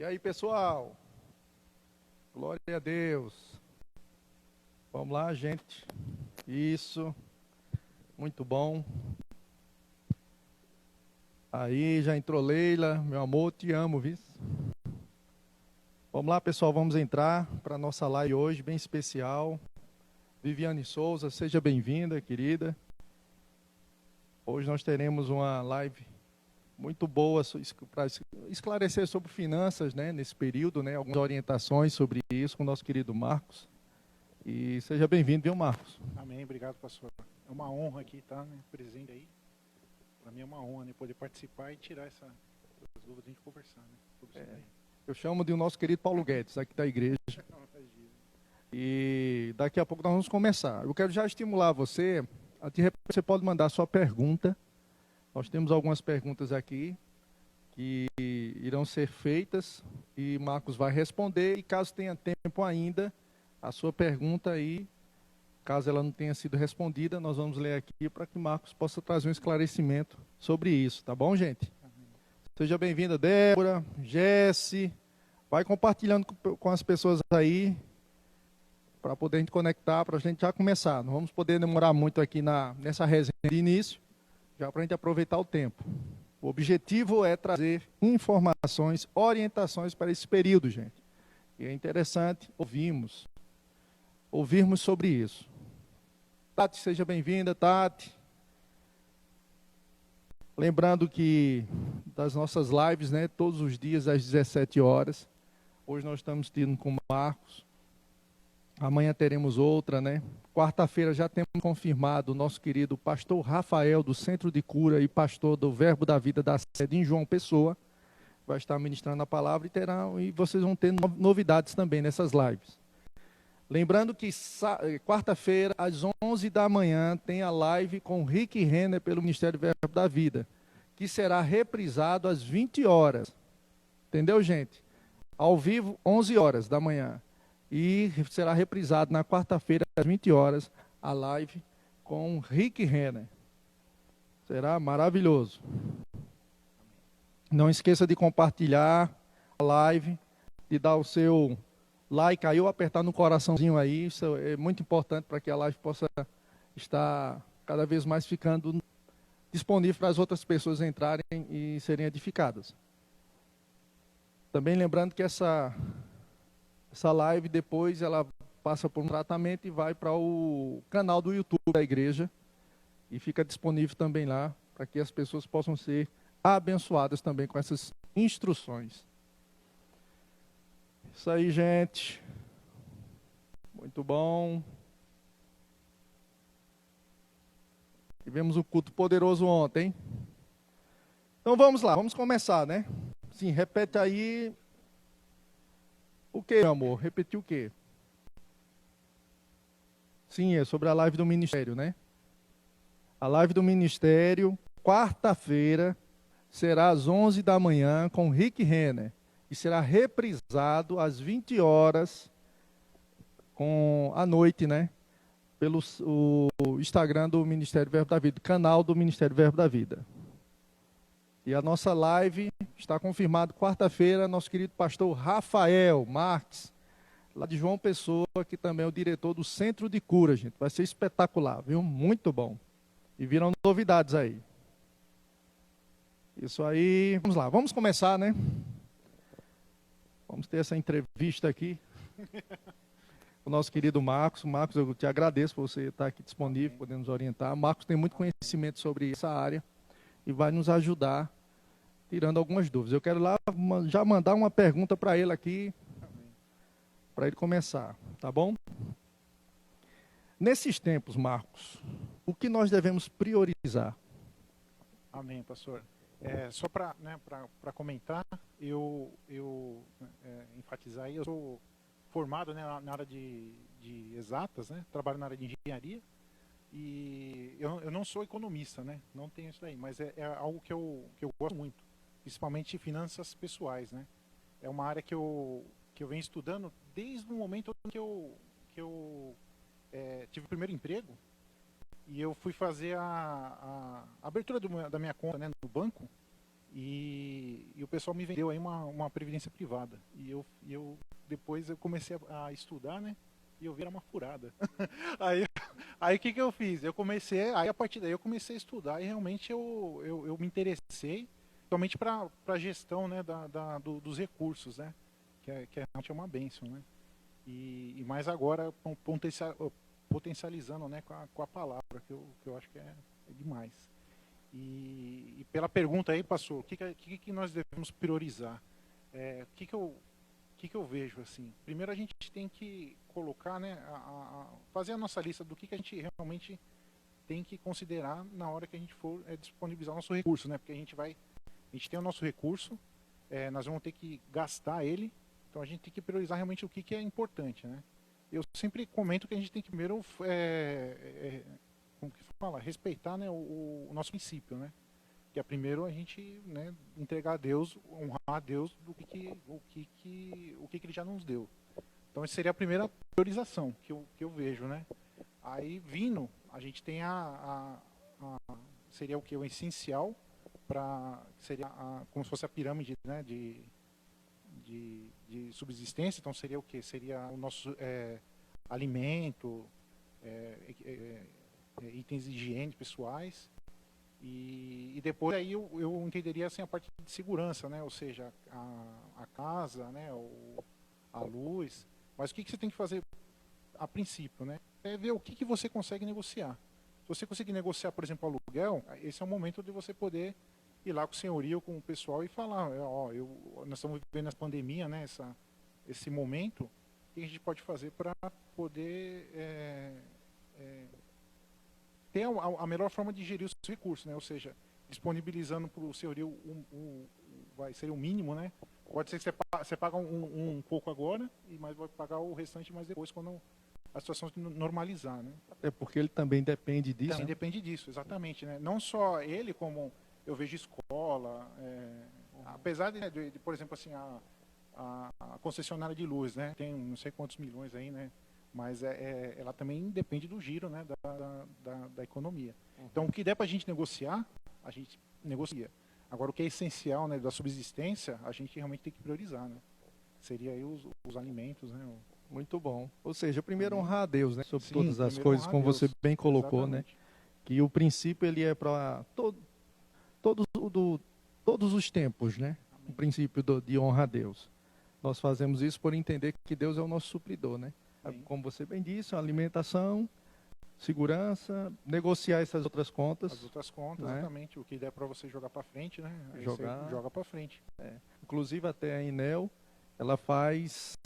E aí, pessoal? Glória a Deus. Vamos lá, gente. Isso. Muito bom. Aí, já entrou Leila. Meu amor, te amo, viu? Vamos lá, pessoal. Vamos entrar para a nossa live hoje, bem especial. Viviane Souza, seja bem-vinda, querida. Hoje nós teremos uma live muito boa para esclarecer sobre finanças, né, nesse período, né, algumas orientações sobre isso com o nosso querido Marcos. E seja bem-vindo, viu, Marcos? Amém, obrigado, pastor. É uma honra aqui estar, né, presente aí. Para mim é uma honra, né, poder participar e tirar essas dúvidas, a gente conversar, né, sobre isso daí. Eu chamo de o nosso querido Paulo Guedes, aqui da igreja. E daqui a pouco nós vamos começar. Eu quero já estimular você, de repente você pode mandar sua pergunta. Nós temos algumas perguntas aqui que irão ser feitas e Marcos vai responder. E caso tenha tempo ainda, a sua pergunta aí, caso ela não tenha sido respondida, nós vamos ler aqui para que Marcos possa trazer um esclarecimento sobre isso, tá bom, gente? Seja bem-vinda, Débora, Jesse. Vai compartilhando com as pessoas aí, para poder a gente conectar, para a gente já começar. Não vamos poder demorar muito aqui nessa resenha de início, já para a gente aproveitar o tempo. O objetivo é trazer informações, orientações para esse período, gente. E é interessante ouvirmos sobre isso. Tati, seja bem-vinda, Tati. Lembrando que das nossas lives, né, todos os dias às 17 horas. Hoje nós estamos tendo com Marcos. Amanhã teremos outra, né? Quarta-feira já temos confirmado o nosso querido pastor Rafael, do Centro de Cura e pastor do Verbo da Vida da sede em João Pessoa. Vai estar ministrando a palavra e vocês vão ter novidades também nessas lives. Lembrando que quarta-feira, às 11 da manhã, tem a live com Rick Renner pelo Ministério Verbo da Vida, que será reprisado às 20 horas. Entendeu, gente? Ao vivo, 11 horas da manhã. E será reprisado na quarta-feira, às 20 horas, a live com Rick Renner. Será maravilhoso. Não esqueça de compartilhar a live, de dar o seu like aí ou apertar no coraçãozinho aí. Isso é muito importante para que a live possa estar cada vez mais ficando disponível para as outras pessoas entrarem e serem edificadas. Também lembrando que essa live depois ela passa por um tratamento e vai para o canal do YouTube da igreja e fica disponível também lá para que as pessoas possam ser abençoadas também com essas instruções. Isso aí, gente. Muito bom. Tivemos um culto poderoso ontem. Então vamos lá, vamos começar, né? Sim, repete aí. O que, meu amor? Repetiu o quê? Sim, é sobre a live do ministério, né? A live do ministério, quarta-feira, será às 11 da manhã com Rick Renner. E será reprisado às 20 horas à noite, né? Pelo o Instagram do Ministério Verbo da Vida, canal do Ministério Verbo da Vida. E a nossa live está confirmado quarta-feira, nosso querido pastor Rafael Marques, lá de João Pessoa, que também é o diretor do Centro de Cura, gente. Vai ser espetacular, viu? Muito bom. E viram novidades aí. Isso aí. Vamos lá, vamos começar, né? Vamos ter essa entrevista aqui com o nosso querido Marcos. Marcos, eu te agradeço por você estar aqui disponível, podendo nos orientar. Marcos tem muito conhecimento sobre essa área e vai nos ajudar, tirando algumas dúvidas. Eu quero lá já mandar uma pergunta para ele aqui, para ele começar, tá bom? Nesses tempos, Marcos, o que nós devemos priorizar? Amém, pastor. Só para, né, para comentar, eu enfatizar aí, eu sou formado, né, na área de exatas, né, trabalho na área de engenharia, e eu não sou economista, né, não tenho isso daí, mas é algo que eu gosto muito, principalmente finanças pessoais, né. É uma área que eu venho estudando desde o momento que eu tive o primeiro emprego, e eu fui fazer a abertura da minha conta, né, no banco, E o pessoal me vendeu aí uma previdência privada. E eu depois eu comecei a estudar, né? E eu vi era uma furada. Aí o que eu fiz? Aí a partir daí eu comecei a estudar e realmente eu me interessei somente para a gestão, né, dos recursos, né? Que realmente é uma bênção, né? E mais agora potencializando, né, com a palavra, que eu acho que é demais. E pela pergunta aí, pastor, o que nós devemos priorizar? O que eu vejo assim? Primeiro a gente tem que colocar, né, fazer a nossa lista do que a gente realmente tem que considerar na hora que a gente for disponibilizar o nosso recurso, né? Porque a gente tem o nosso recurso, nós vamos ter que gastar ele, então a gente tem que priorizar realmente o que é importante, né? Eu sempre comento que a gente tem que primeiro como que fala? Respeitar, né, o nosso princípio, né? Que é primeiro a gente, né, entregar a Deus, honrar a Deus do o que ele já nos deu. Então essa seria a primeira priorização que eu vejo, né? Aí vindo, a gente tem seria o que? O essencial seria como se fosse a pirâmide, né, de subsistência. Então seria o que? Seria o nosso alimento, itens de higiene pessoais. E depois aí eu entenderia assim a parte de segurança, né? Ou seja, a casa, né? A luz. Mas o que você tem que fazer a princípio, né? É ver o que você consegue negociar. Se você conseguir negociar, por exemplo, aluguel, esse é o momento de você poder ir lá com o senhorio, com o pessoal e falar, ó, nós estamos vivendo essa pandemia, né? Esse momento, o que a gente pode fazer para poder ter a melhor forma de gerir os recursos, né? Ou seja, disponibilizando para o senhorio vai ser o mínimo, né? Pode ser que você paga um pouco agora, mas vai pagar o restante mais depois, quando a situação se normalizar, né? É porque ele também depende disso. Também depende disso, exatamente, né? Não só ele, como eu vejo escola, apesar de, por exemplo, assim, a concessionária de luz, né? Tem não sei quantos milhões aí, né? Mas ela também depende do giro, né, da economia. Então, o que der para a gente negociar, a gente negocia. Agora, o que é essencial, né, da subsistência, a gente realmente tem que priorizar, né? Seria aí os alimentos, né? Muito bom. Ou seja, primeiro honrar a Deus, né, sobre Sim, todas as primeiro coisas, honrar a como Deus. você bem colocou, Exatamente. né? Que o princípio ele é para todos os tempos, né? O princípio de honra a Deus. Nós fazemos isso por entender que Deus é o nosso supridor, né? Sim. Como você bem disse, alimentação, segurança, negociar essas outras contas. As outras contas, né? exatamente. O que der para você jogar para frente, né? Aí Jogar. você joga para frente. Inclusive até a Enel, ela faz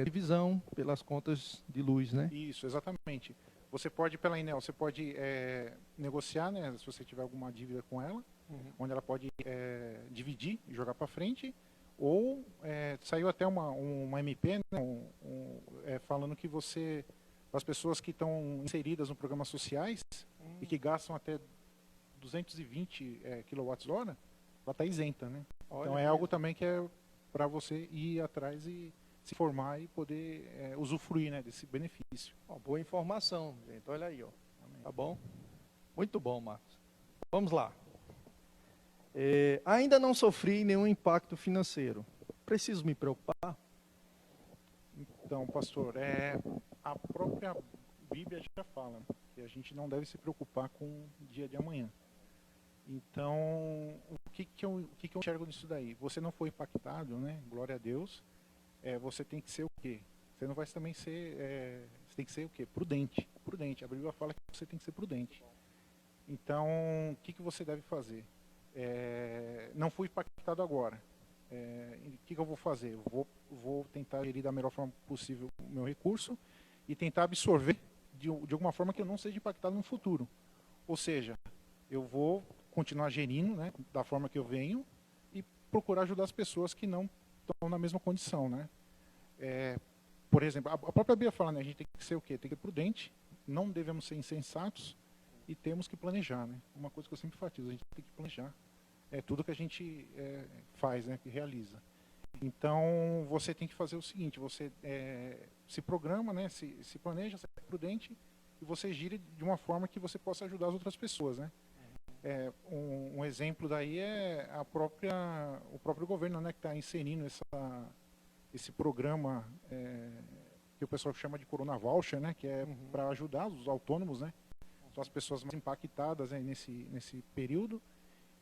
divisão pelas contas de luz, né? Isso, exatamente. Você pode, pela Enel, você pode negociar, né? Se você tiver alguma dívida com ela, onde ela pode dividir e jogar para frente. Ou saiu até uma MP, né, falando que as pessoas que estão inseridas no programas sociais e que gastam até 220 kWh, ela está isenta, né? Olha então é algo também que é para você ir atrás e se formar e poder usufruir, né, desse benefício. Boa informação, gente. Olha aí, ó. Tá bom? Muito bom, Marcos. Vamos lá. Ainda não sofri nenhum impacto financeiro. Preciso me preocupar? Então, pastor, a própria Bíblia já fala que a gente não deve se preocupar com o dia de amanhã. Então, o que eu enxergo nisso daí? Você não foi impactado, né? Glória a Deus. Você tem que ser o quê? Você não vai também ser... você tem que ser o quê? Prudente. Prudente. A Bíblia fala que você tem que ser prudente. Então, o que você deve fazer? Não fui impactado agora. O que eu vou fazer? Eu vou tentar gerir da melhor forma possível o meu recurso e tentar absorver de alguma forma que eu não seja impactado no futuro. Ou seja, eu vou continuar gerindo, né, da forma que eu venho e procurar ajudar as pessoas que não estão na mesma condição, né? Por exemplo, a própria Bíblia fala, né, a gente tem que ser o quê? Tem que ser prudente, não devemos ser insensatos e temos que planejar, né? Uma coisa que eu sempre enfatizo, a gente tem que planejar. Tudo que a gente faz, né, que realiza. Então, você tem que fazer o seguinte, você se programa, né, se planeja, se é prudente, e você gira de uma forma que você possa ajudar as outras pessoas, né? Um exemplo daí é o próprio governo, né, que está inserindo esse programa que o pessoal chama de Corona Voucher, né, que é para ajudar os autônomos, né, são as pessoas mais impactadas, né, nesse período.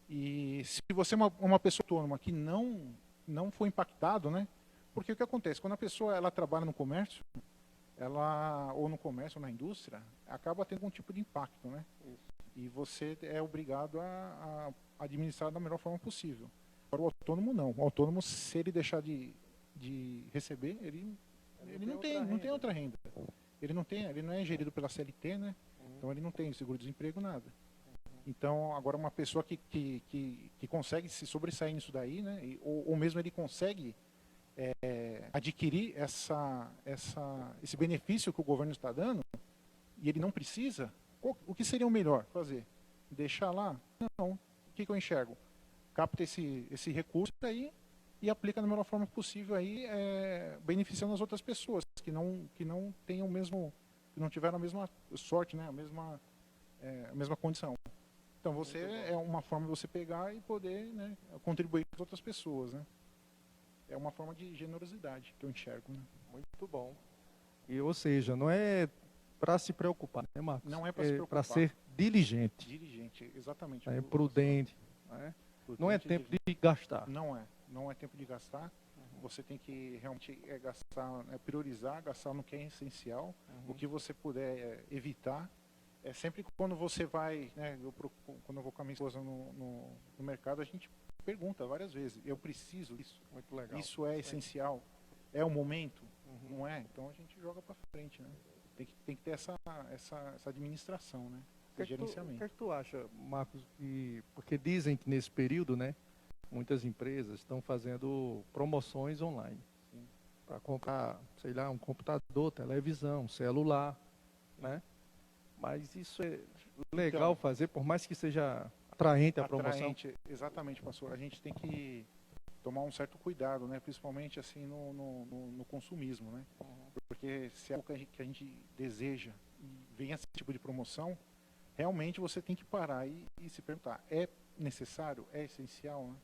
E se você é uma pessoa autônoma que não foi impactado, né, porque o que acontece? Quando a pessoa ela trabalha no comércio, ou no comércio ou na indústria, acaba tendo algum tipo de impacto, né? E você é obrigado a administrar da melhor forma possível. Para o autônomo, não. O autônomo, se ele deixar de receber, ele não tem outra renda. Ele não é gerido pela CLT, né? Então ele não tem seguro-desemprego, nada. Então, agora uma pessoa que consegue se sobressair nisso daí, né? Ou mesmo ele consegue adquirir esse benefício que o governo está dando, e ele não precisa, o que seria o melhor fazer? Deixar lá? Não. O que eu enxergo? Capta esse recurso aí e aplica da melhor forma possível aí, beneficiando as outras pessoas que não tenham que não tiveram a mesma sorte, né? A mesma condição. Então é uma forma de você pegar e poder, né, contribuir com as outras pessoas, né? É uma forma de generosidade que eu enxergo, né? Muito bom. Ou seja, não é para se preocupar, né, Marcos? Não é para se preocupar. Para ser diligente. Diligente, exatamente. Prudente. Não é tempo de gastar. Não é tempo de gastar. Você tem que realmente gastar, priorizar, gastar no que é essencial. O que você puder evitar. Sempre quando você vai, né, quando eu vou com a minha esposa no mercado, a gente pergunta várias vezes: eu preciso disso? Muito legal. Isso é essencial? É o momento? Não é? Então a gente joga para frente, né? Tem que ter essa administração, né? Esse gerenciamento. O que é que tu acha, Marcos? Porque dizem que nesse período, né, muitas empresas estão fazendo promoções online para comprar, sei lá, um computador, televisão, celular, né? Mas isso é legal fazer, por mais que seja atraente a promoção. Exatamente, pastor. A gente tem que tomar um certo cuidado, né? Principalmente assim no consumismo, né? Porque se é algo que a gente deseja e vem esse tipo de promoção, realmente você tem que parar e se perguntar: é necessário? É essencial? Né?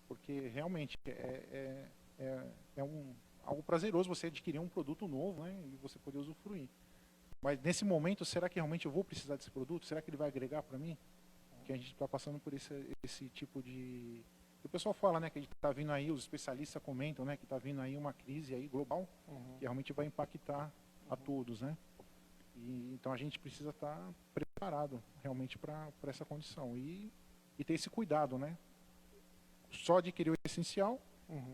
Porque realmente algo prazeroso você adquirir um produto novo, né? E você poder usufruir. Mas nesse momento, será que realmente eu vou precisar desse produto? Será que ele vai agregar para mim? Porque a gente está passando por esse tipo de... O pessoal fala, né, que a gente está vindo aí, os especialistas comentam, né, que está vindo aí uma crise aí global, que realmente vai impactar a todos, né? Então a gente precisa estar preparado realmente para essa condição e ter esse cuidado, né? Só adquirir o essencial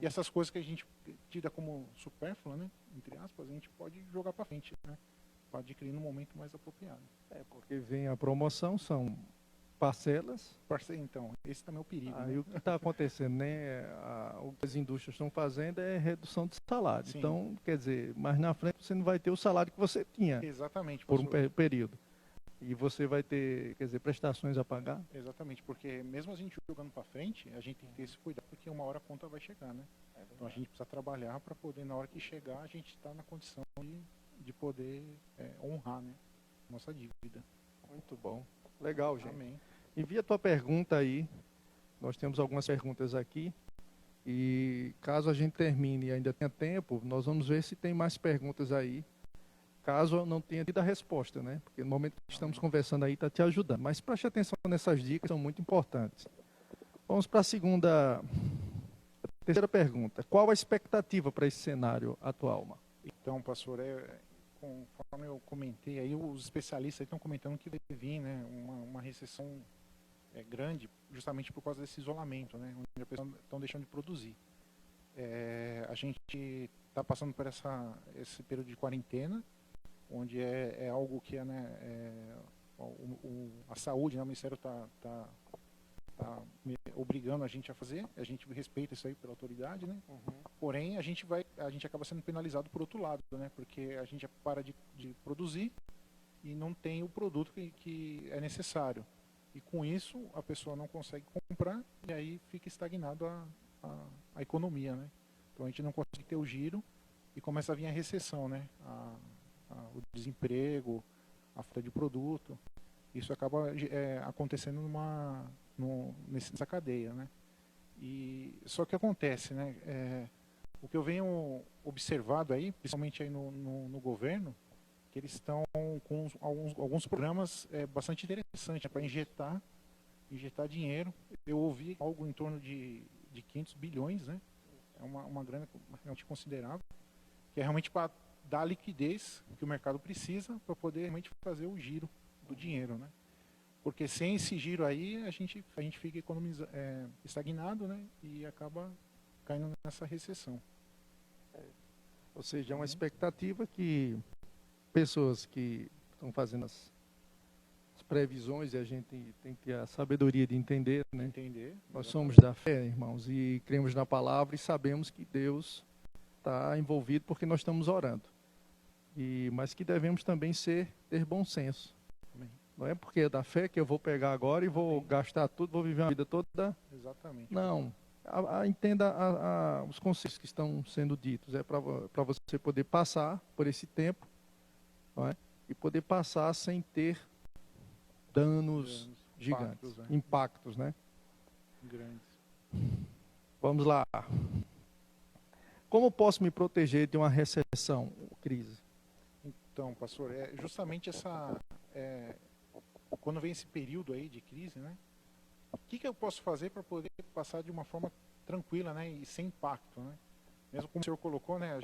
e essas coisas que a gente tira como supérflua, né, entre aspas, a gente pode jogar para frente, né? Para adquirir no momento mais apropriado. Porque vem a promoção, são parcelas. Então, esse também é o perigo. Aí né? o que está acontecendo, né? O que as indústrias estão fazendo é redução de salário. Sim. Então, quer dizer, mais na frente você não vai ter o salário que você tinha. Exatamente, por um período. E você vai ter, quer dizer, prestações a pagar? Exatamente, porque mesmo a gente jogando para frente, a gente tem que ter esse cuidado, porque uma hora a conta vai chegar, né? Então a gente precisa trabalhar para poder, na hora que chegar, a gente estar na condição de poder honrar, né, nossa dívida. Muito bom. Legal, gente. Amém. Envia a tua pergunta aí. Nós temos algumas perguntas aqui. E caso a gente termine e ainda tenha tempo, nós vamos ver se tem mais perguntas aí. Caso eu não tenha tido a resposta, né? Porque no momento que estamos conversando aí está te ajudando. Mas preste atenção nessas dicas, são muito importantes. Vamos para a terceira pergunta. Qual a expectativa para esse cenário atual, Marcos? Então, pastor, conforme eu comentei, aí os especialistas estão comentando que vai vir, né, uma recessão grande, justamente por causa desse isolamento, né, onde as pessoas estão deixando de produzir. A gente está passando por esse período de quarentena, onde é algo que a saúde, né, o Ministério está obrigando a gente a fazer, a gente respeita isso aí pela autoridade, né? Porém, a gente acaba sendo penalizado por outro lado, né? Porque a gente para de produzir e não tem o produto que é necessário. E com isso, a pessoa não consegue comprar e aí fica estagnado a economia, né? Então a gente não consegue ter o giro e começa a vir a recessão, né? O desemprego, a falta de produto. isso acaba acontecendo nessa cadeia, né? E só que acontece, né? O que eu venho observado aí, principalmente aí no governo, que eles estão com alguns programas bastante interessantes para injetar dinheiro. Eu ouvi algo em torno de 500 bilhões, né? É uma grana realmente considerável, que é realmente para dar a liquidez que o mercado precisa para poder realmente fazer o giro do dinheiro, né? Porque sem esse giro aí, a gente fica estagnado, né? E acaba caindo nessa recessão. Ou seja, é uma expectativa que pessoas que estão fazendo as previsões, e a gente tem que ter a sabedoria de entender, né? Entender. Nós somos da fé, irmãos, e cremos na palavra e sabemos que Deus está envolvido porque nós estamos orando. Mas que devemos também ter bom senso. Amém. Não é porque é da fé que eu vou pegar agora e vou gastar tudo, vou viver a vida toda. Exatamente. Não. Entenda os conceitos que estão sendo ditos. É para você poder passar por esse tempo, não é? E poder passar sem ter danos gigantes, impactos, né? Grandes. Vamos lá. Como posso me proteger de uma recessão, crise? Então, pastor, justamente quando vem esse período aí de crise, né? O que eu posso fazer para poder passar de uma forma tranquila, né? E sem impacto, né? Mesmo como o senhor colocou, né?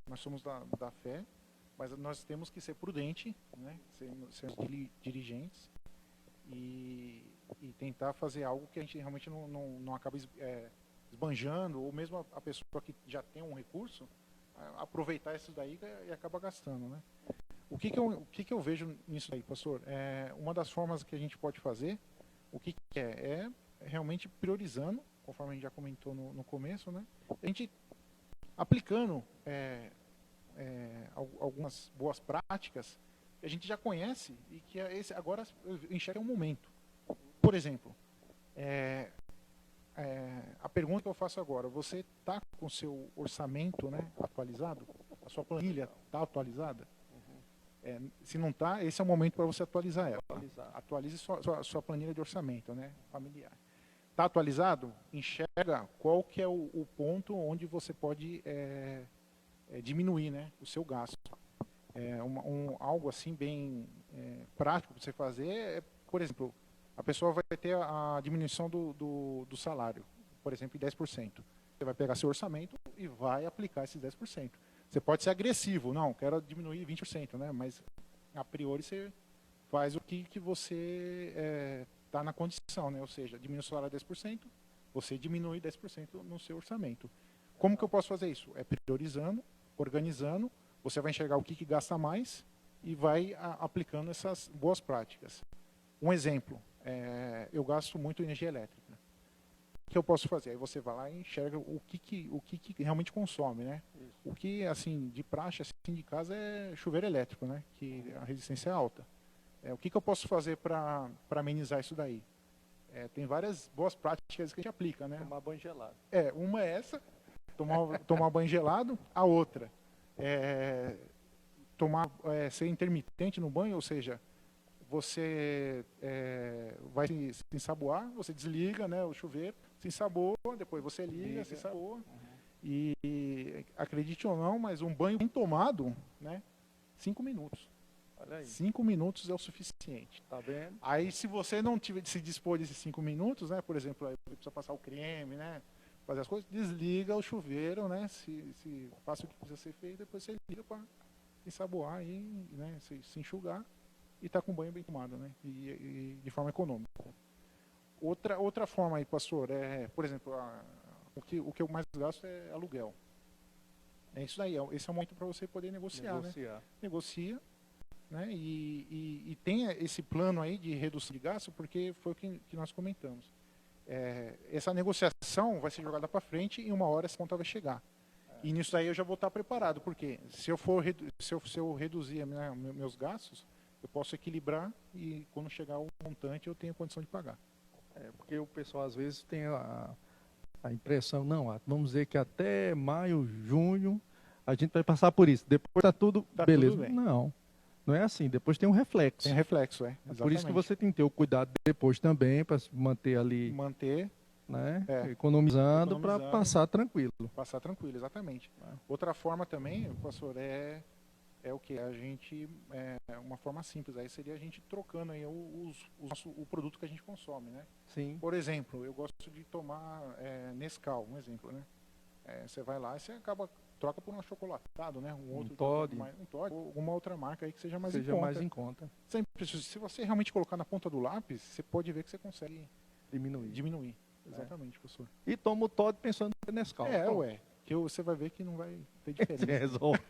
Nós somos da fé, mas nós temos que ser prudentes, né? Sermos dirigentes e tentar fazer algo que a gente realmente não acabe esbanjando, ou mesmo a pessoa que já tem um recurso, aproveitar isso daí e acaba gastando, né? O que eu vejo nisso aí, pastor? Uma das formas que a gente pode fazer, o que é realmente priorizando, conforme a gente já comentou no começo, né? A gente aplicando algumas boas práticas que a gente já conhece e que agora enxerga um momento. Por exemplo, a pergunta que eu faço agora, você está com o seu orçamento, né, atualizado? A sua planilha está atualizada? Se não está, esse é o momento para você atualizar ela. Atualize sua planilha de orçamento, né, familiar. Está atualizado? Enxerga qual que é o ponto onde você pode diminuir, né, o seu gasto. Algo assim bem prático para você fazer por exemplo, a pessoa vai ter a diminuição do salário, por exemplo, em 10%. Você vai pegar seu orçamento e vai aplicar esses 10%. Você pode ser agressivo, não, quero diminuir 20%, né? Mas a priori você faz o que você está na condição, né? Ou seja, diminui o salário 10%, você diminui 10% no seu orçamento. Como que eu posso fazer isso? Priorizando, organizando, você vai enxergar o que gasta mais e vai aplicando essas boas práticas. Um exemplo, eu gasto muito energia elétrica. O que eu posso fazer? Aí você vai lá e enxerga o que realmente consome, né? Isso. O que, assim, de praxe, assim, de casa é chuveiro elétrico, né? Que a resistência é alta. O que eu posso fazer para amenizar isso daí? Tem várias boas práticas que a gente aplica, né? Tomar banho gelado. Uma é essa, tomar banho gelado. A outra ser intermitente no banho, ou seja, você vai se ensaboar, você desliga, né, o chuveiro, se ensaboa, depois você liga, se ensaboa. E acredite ou não, mas um banho bem tomado, né, 5 minutos. Olha aí. 5 minutos é o suficiente. Tá vendo? Aí se você não se dispor desses 5 minutos, né, por exemplo, aí precisa passar o creme, né, fazer as coisas, desliga o chuveiro, né, se faça o que precisa ser feito, depois você liga para ensaboar e, né, se enxugar. E está com banho bem tomado, né? E de forma econômica. Outra forma aí, pastor, por exemplo, o que eu mais gasto é aluguel. É isso daí, esse é o momento para você poder negociar. Né? Negocia, né? E tem esse plano aí de redução de gasto, porque foi o que nós comentamos. Essa negociação vai ser jogada para frente e uma hora essa conta vai chegar. E nisso aí eu já vou estar preparado, porque se eu reduzir meus gastos, eu posso equilibrar e quando chegar o montante eu tenho condição de pagar. Porque o pessoal às vezes tem a impressão, não, vamos dizer que até maio, junho, a gente vai passar por isso. Depois está tudo beleza. Tudo bem. Não. Não é assim, depois tem um reflexo. Tem reflexo, É por isso que você tem que ter o cuidado depois também, para se manter ali, manter, né, É. economizando para Economizando. passar tranquilo. passar tranquilo, exatamente. Ah. Outra forma também, pastor, é o que? A gente, uma forma simples, aí seria a gente trocando aí o produto que a gente consome, né? Sim. Por exemplo, eu gosto de tomar Nescau, um exemplo, né? Você vai lá e você troca por um achocolatado, né? Um Toddy. Toddy, ou alguma outra marca aí que seja mais Seja em conta. mais em conta. Sempre, se você realmente colocar na ponta do lápis, você pode ver que você consegue Diminuir. Exatamente, professor. E toma o Todd pensando no Nescau. Pronto. Que você vai ver que não vai ter diferença. Resolve.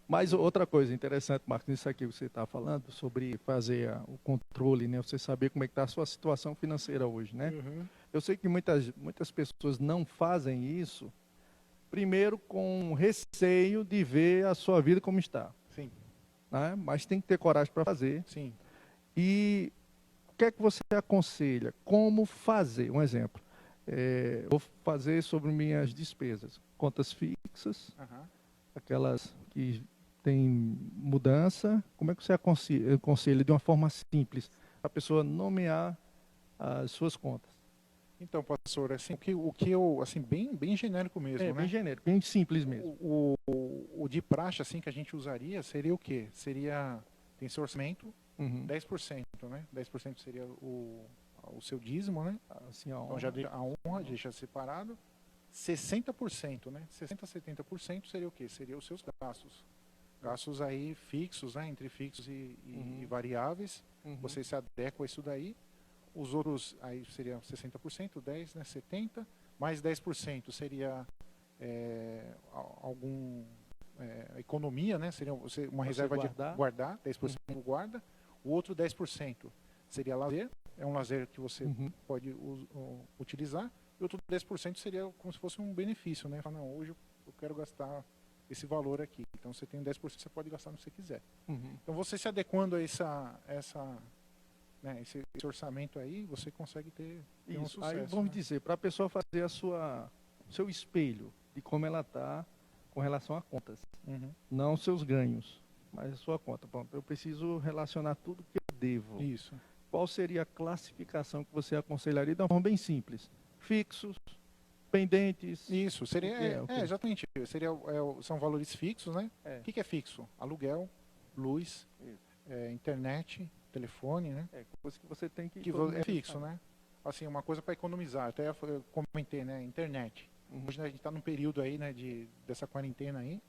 Mas outra coisa interessante, Marcos, nisso aqui que você está falando, sobre fazer o controle, né? Você saber como é que está a sua situação financeira hoje, né? Uhum. Eu sei que muitas pessoas não fazem isso, primeiro com receio de ver a sua vida como está, Sim, né? Mas tem que ter coragem para fazer. sim. E o que é que você aconselha? Como fazer? Um exemplo. Vou fazer sobre minhas despesas. Contas fixas, Aham. aquelas que têm mudança. Como é que você aconselha de uma forma simples a pessoa nomear as suas contas? Então, professor, assim, o que eu, assim, bem genérico mesmo, né? Bem genérico, bem simples mesmo. O de praxe, assim, que a gente usaria seria o quê? Tem seu orçamento, Uhum. 10%, né? 10% seria o seu dízimo, né? Assim, Então já a honra deixa separado. 60%, né? 60% a 70% seria o quê? Seria os seus gastos. Gastos aí fixos, né? Entre fixos e variáveis. Uhum. Você se adequa a isso daí. Os outros aí seriam 60%, 10%, né? 70%. Mais 10% seria economia, né? Seria uma reserva guardar. de guardar, 10% guarda. O outro 10% seria lazer. É um lazer que você pode utilizar. E outro 10% seria como se fosse um benefício, né? Fala, não, hoje eu quero gastar esse valor aqui. Então você tem 10% que você pode gastar no que você quiser. Uhum. Então você se adequando a esse orçamento aí, você consegue ter um Isso. sucesso. Aí vamos né? dizer, para a pessoa fazer o seu espelho de como ela está com relação a contas. Uhum. Não seus ganhos, mas a sua conta. Pronto, eu preciso relacionar tudo que eu devo. Isso. Qual seria a classificação que você aconselharia de uma forma bem simples? Fixos, pendentes? Isso, seria, O quê? exatamente, são valores fixos, né? O que é fixo? Aluguel, luz, internet, telefone, né? Coisa que você tem que... É fixo, né? Assim, uma coisa para economizar, até eu comentei, né? Internet. Hoje, né, a gente está num período aí, né, dessa quarentena aí.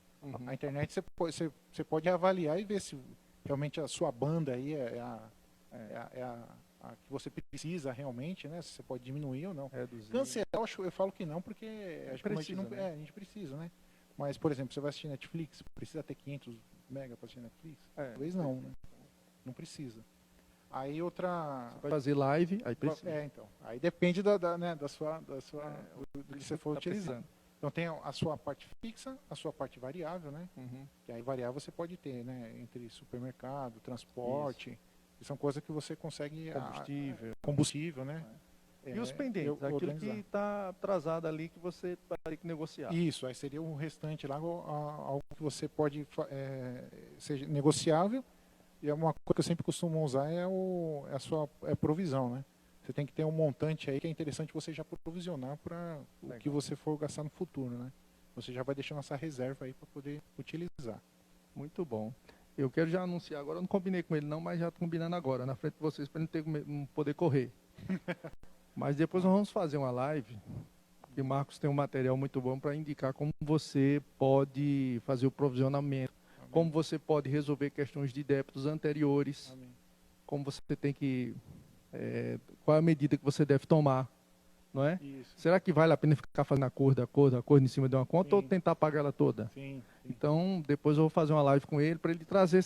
A internet você pode avaliar e ver se realmente a sua banda aí é a que você precisa realmente, né? Se você pode diminuir ou não. Reduzir. Cancelar, eu falo que não, porque acho que a gente precisa, né? Mas, por exemplo, você vai assistir Netflix, precisa ter 500 mega para assistir Netflix? Talvez não, né? Não precisa. Aí outra... Você vai fazer live, aí precisa. então. Aí depende do que você for utilizando. Então tem a sua parte fixa, a sua parte variável, né? Que aí variável você pode ter, né? Entre supermercado, transporte... Isso. E são coisas que você consegue... Combustível, né? E os pendentes, aquilo que está atrasado ali que você vai ter que negociar. Isso, aí seria o restante lá, algo que você pode ser negociável. E é uma coisa que eu sempre costumo usar é a sua provisão, né? Você tem que ter um montante aí que é interessante você já provisionar para o que você for gastar no futuro, né? Você já vai deixando essa reserva aí para poder utilizar. Muito bom. Eu quero já anunciar agora, eu não combinei com ele não, mas já estou combinando agora, na frente de vocês, para não poder correr. Mas depois nós vamos fazer uma live, que o Marcos tem um material muito bom para indicar como você pode fazer o provisionamento, Amém. Como você pode resolver questões de débitos anteriores, Amém. Como você tem que... qual é a medida que você deve tomar, não é? Isso. Será que vale a pena ficar fazendo acordo em cima de uma conta, Sim. Ou tentar pagar ela toda? Sim. Então, depois eu vou fazer uma live com ele para ele trazer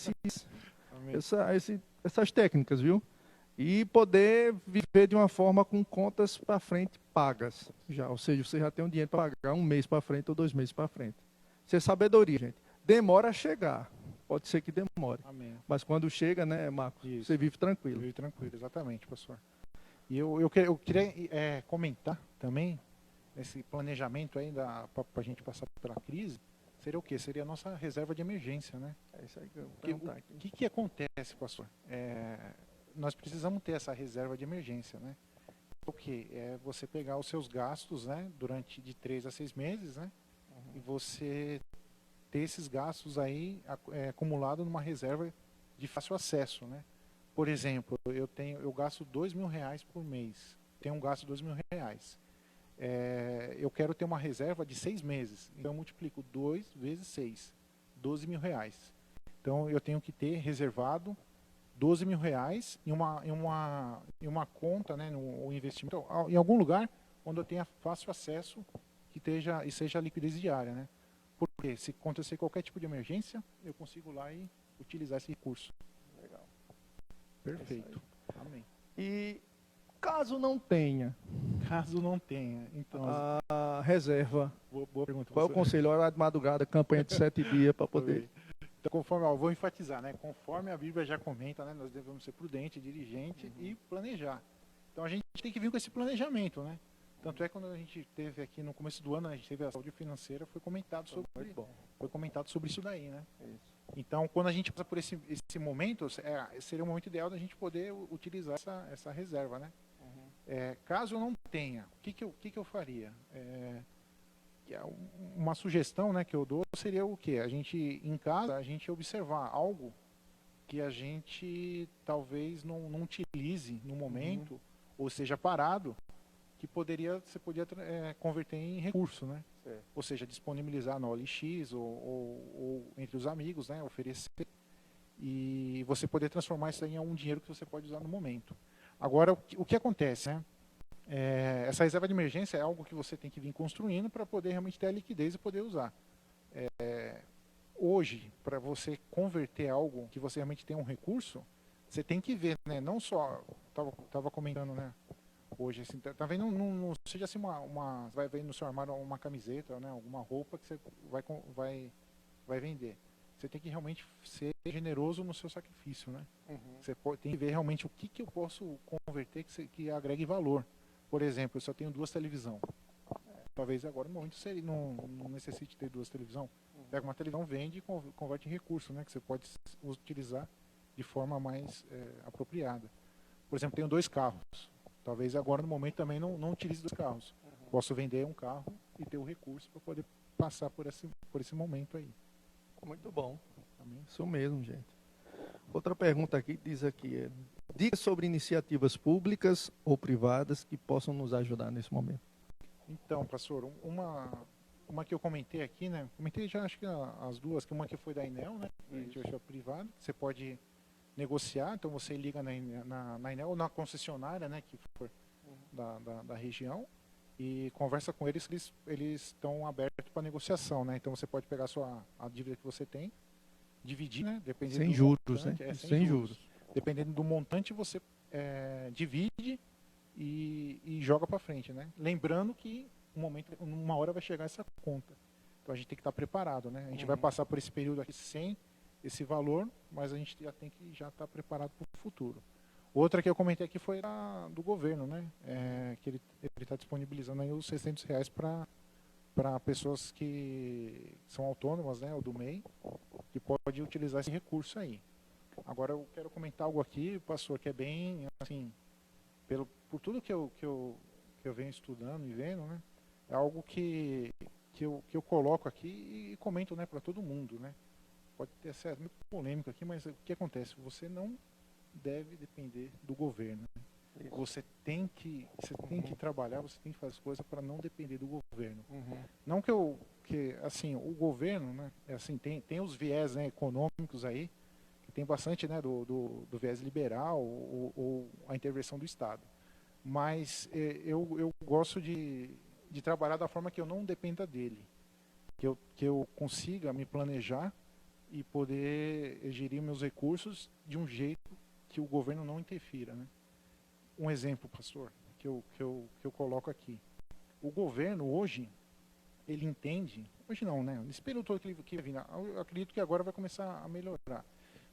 essas técnicas, viu? E poder viver de uma forma com contas para frente pagas. Ou seja, você já tem um dinheiro para pagar 1 mês para frente ou 2 meses para frente. Isso é sabedoria, gente. Demora a chegar. Pode ser que demore. Amém. Mas quando chega, né, Marcos, Isso. Você vive tranquilo. Vive tranquilo, exatamente, pastor. E eu queria comentar também esse planejamento aí para a gente passar pela crise. seria o quê? Seria a nossa reserva de emergência, né? É isso aí que eu vou O perguntar aqui. que acontece, pastor? Nós precisamos ter essa reserva de emergência, né? O que? É você pegar os seus gastos, né, durante de 3 a 6 meses, né? E você ter esses gastos aí acumulado numa reserva de fácil acesso, né? Por exemplo, eu gasto R$ 2.000 por mês. Tenho um gasto de R$ 2.000. Eu quero ter uma reserva de 6 meses. Então eu multiplico 2 vezes 6, R$ 12.000. Então eu tenho que ter reservado R$ 12.000 em uma conta, né, no investimento, em algum lugar onde eu tenha fácil acesso e seja liquidez diária, né? Porque se acontecer qualquer tipo de emergência, eu consigo lá e utilizar esse recurso. Legal. Perfeito. Amém. E caso não tenha Caso não tenha, então, a reserva, boa pergunta. qual é o conselho? Hora de madrugada, campanha de 7 dias para poder... Então, vou enfatizar, né? Conforme a Bíblia já comenta, né? Nós devemos ser prudentes, diligentes e planejar. Então a gente tem que vir com esse planejamento, né? Tanto é que quando a gente teve aqui no começo do ano, a gente teve a saúde financeira, foi comentado sobre isso daí, né? Isso. Então, quando a gente passa por esse momento, seria o momento ideal da gente poder utilizar essa reserva, né? Caso eu não tenha, o que eu faria? Uma sugestão, né, que eu dou seria o quê? A gente, em casa, a gente observar algo que a gente talvez não utilize no momento, ou seja, parado, que você podia converter em recurso, né? Certo. Ou seja, disponibilizar no OLX ou entre os amigos, né, oferecer, e você poder transformar isso em um dinheiro que você pode usar no momento. Agora, o que acontece, né? Essa reserva de emergência é algo que você tem que vir construindo para poder realmente ter a liquidez e poder usar. Hoje, para você converter algo que você realmente tem um recurso, você tem que ver, né? Não só, estava comentando, né? Hoje, assim, tá vendo, não seja assim vai ver no seu armário uma camiseta, né? Alguma roupa que você vai vender. Você tem que realmente ser generoso no seu sacrifício, né? Você tem que ver realmente o que eu posso converter que agregue valor. Por exemplo, eu só tenho 2 televisões. Talvez agora no momento não necessite ter 2 televisões. Pega uma televisão, vende e converte em recurso, né? Que você pode utilizar de forma mais apropriada. Por exemplo, tenho 2 carros. Talvez agora no momento também não utilize 2 carros. Posso vender um carro e ter o recurso para poder passar por esse momento aí. Muito bom. Amém? Isso mesmo, gente. Outra pergunta aqui diz aqui, dicas sobre iniciativas públicas ou privadas que possam nos ajudar nesse momento. Então, pastor, uma que eu comentei aqui, né? Comentei já acho que as duas, que uma que foi da Enel, né? Que é privada, você pode negociar, então você liga na Enel ou na concessionária, né? Que for da região e conversa com eles, eles estão abertos para negociação, né? Então você pode pegar a dívida que você tem, dividir, né? Dependendo Sem do juros, montante, né? Sem juros. Dependendo do montante, você divide e joga para frente, né? Lembrando que uma hora vai chegar essa conta. Então a gente tem que estar preparado, né? A gente vai passar por esse período aqui sem esse valor, mas a gente já tem que estar preparado para o futuro. Outra que eu comentei aqui foi do governo, né? Que ele está disponibilizando aí os R$ 600 para pessoas que são autônomas, né? O do MEI, que pode utilizar esse recurso aí. Agora eu quero comentar algo aqui, pastor, que é bem, assim, por tudo que eu venho estudando e vendo, né? É algo que eu coloco aqui e comento, né, para todo mundo, né? Pode ter sido muito polêmico aqui, mas o que acontece? Você não deve depender do governo. Né? Você tem que trabalhar, você tem que fazer as coisas para não depender do governo. Não que assim, o governo, né, assim, tem os viés, né, econômicos aí, que tem bastante, né, do viés liberal ou a intervenção do Estado. Mas eu gosto de trabalhar da forma que eu não dependa dele. Que eu consiga me planejar e poder gerir meus recursos de um jeito que o governo não interfira, né? Um exemplo, pastor, que eu coloco aqui. O governo hoje, ele entende, hoje não, né? Nesse período todo que vai vir, eu acredito que agora vai começar a melhorar.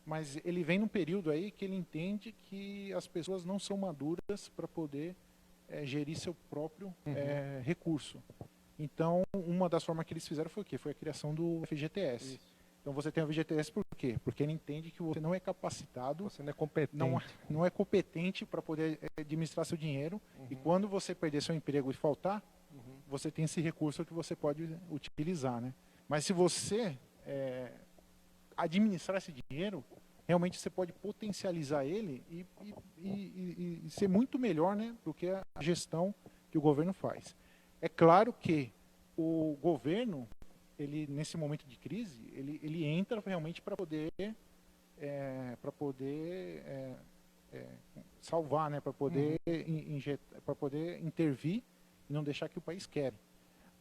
Mas ele vem num período aí que ele entende que as pessoas não são maduras para poder gerir seu próprio recurso. Então, uma das formas que eles fizeram foi o quê? Foi a criação do FGTS. Isso. Então, você tem o FGTS por quê? Porque ele entende que você não é capacitado, Você não é competente. não é competente para poder administrar seu dinheiro. E quando você perder seu emprego e faltar, você tem esse recurso que você pode utilizar, né? Mas se você administrar esse dinheiro, realmente você pode potencializar ele e ser muito melhor, né, do que a gestão que o governo faz. É claro que o governo, ele nesse momento de crise, ele entra realmente para poder salvar, né, para poder injetar, para poder intervir e não deixar que o país quebre.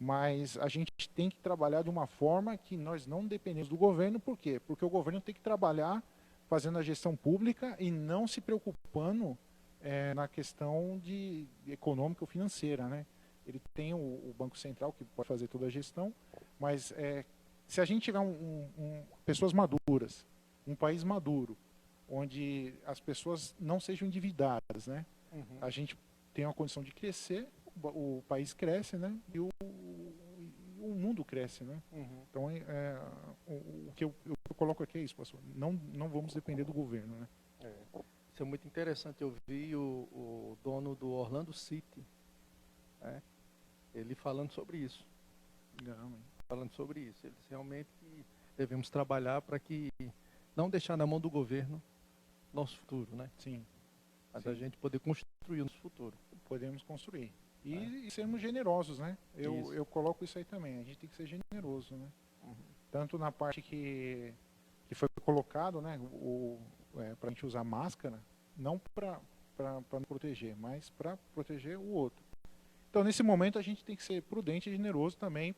Mas a gente tem que trabalhar de uma forma que nós não dependemos do governo. Por quê? Porque o governo tem que trabalhar fazendo a gestão pública e não se preocupando na questão de econômica ou financeira, né? Ele tem o Banco Central que pode fazer toda a gestão, mas se a gente tiver pessoas maduras, um país maduro, onde as pessoas não sejam endividadas, né? A gente tem uma condição de crescer, o país cresce, né? E o mundo cresce, né? Então, o que eu coloco aqui é isso, pastor. Não vamos depender do governo, né? Isso é muito interessante. Eu vi o dono do Orlando City, né? Ele falando sobre isso. Falando sobre isso. Eles realmente devemos trabalhar para que não deixar na mão do governo nosso futuro, né? Sim. Mas a gente poder construir o nosso futuro. Podemos construir. E sermos generosos, né? Eu coloco isso aí também. A gente tem que ser generoso, né? Tanto na parte que foi colocado, né? Para a gente usar máscara, não para nos proteger, mas para proteger o outro. Então, nesse momento, a gente tem que ser prudente e generoso também,